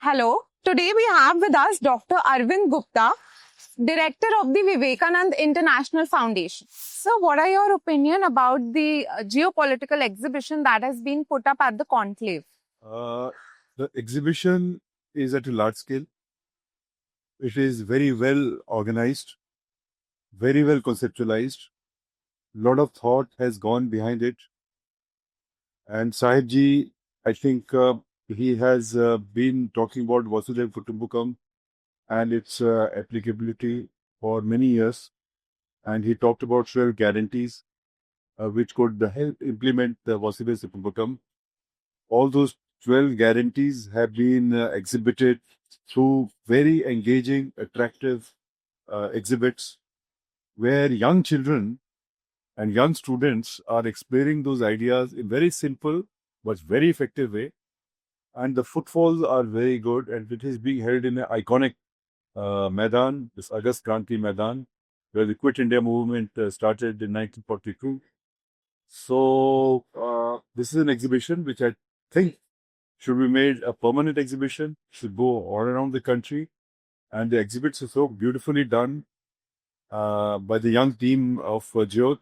Hello. Today we have with us Dr. Arvind Gupta, Director of the Vivekanand International Foundation. So, what are your opinion about the geopolitical exhibition that has been put up at the conclave? The exhibition is at a large scale. It is very well organized, very well conceptualized. Lot of thought has gone behind it. And Sahib Ji, I think he has been talking about Vasudhaiva Kutumbakam and its applicability for many years. And he talked about 12 guarantees which could help implement the Vasudhaiva Kutumbakam. All those 12 guarantees have been exhibited through very engaging, attractive exhibits where young children and young students are exploring those ideas in very simple but very effective way. And the footfalls are very good, and it is being held in an iconic Maidan, this Agast Kranti Maidan, where the Quit India movement started in 1942. So this is an exhibition which I think should be made a permanent exhibition, should go all around the country. And the exhibits are so beautifully done by the young team of Jyot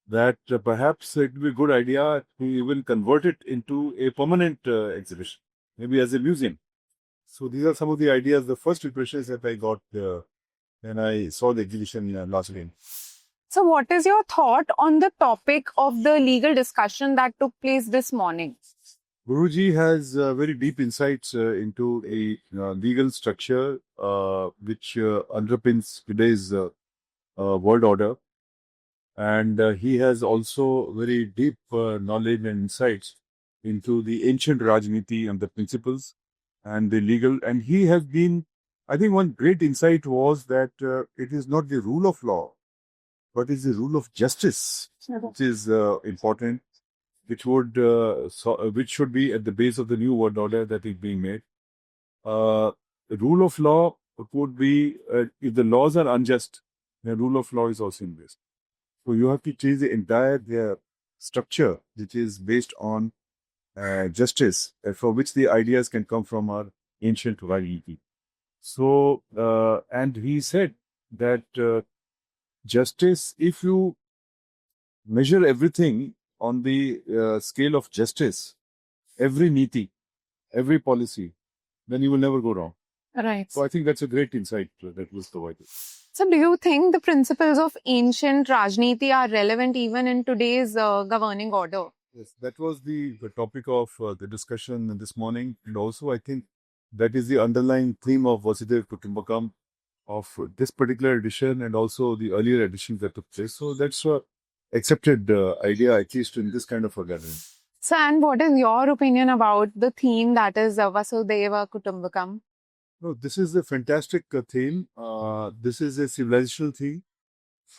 that perhaps it would be a good idea to even convert it into a permanent exhibition, maybe as a museum. So these are some of the ideas, the first impressions that I got when I saw the exhibition last week. So, what is your thought on the topic of the legal discussion that took place this morning? Guruji has very deep insights into a legal structure which underpins today's world order. And he has also very deep knowledge and insights into the ancient Rajniti and the principles and the legal. And he has been, I think one great insight was that it is not the rule of law, but it's the rule of justice, which is important, which would which should be at the base of the new world order that is being made. The rule of law would be if the laws are unjust, the rule of law is also in place. So you have to change the entire structure, which is based on justice, for which the ideas can come from our ancient Rajniti. So, and he said that justice, if you measure everything on the scale of justice, every niti, every policy, then you will never go wrong. Right. So I think that's a great insight that was provided. So, do you think the principles of ancient Rajniti are relevant even in today's governing order? Yes, that was the topic of the discussion this morning. And also, I think that is the underlying theme of Vasudhaiva Kutumbakam of this particular edition and also the earlier editions that took place. So that's a accepted idea, at least in this kind of a gathering. So, and what is your opinion about the theme that is Vasudhaiva Kutumbakam? No, this is a fantastic theme. This is a civilizational theme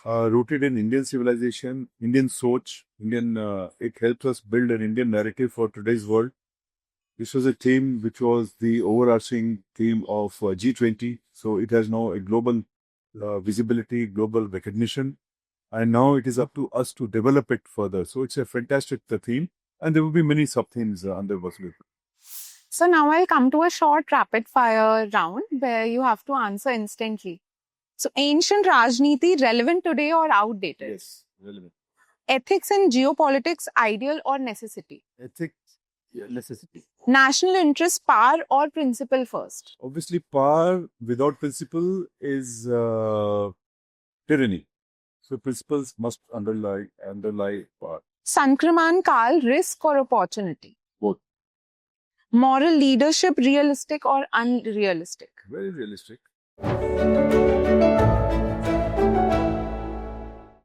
rooted in Indian civilization, Indian soch, it helps us build an Indian narrative for today's world. This was a theme which was the overarching theme of G20. So it has now a global visibility, global recognition. And now it is up to us to develop it further. So it's a fantastic theme. And there will be many sub-themes under Vasudhaiva. So now I'll come to a short rapid fire round where you have to answer instantly. So ancient Rajniti relevant today or outdated? Yes, relevant. Ethics in geopolitics ideal or necessity? Ethics, necessity. National interest power or principle first? Obviously, power without principle is tyranny. So principles must underlie power. Sankraman Kal risk or opportunity? Both. Moral leadership realistic or unrealistic? Very realistic.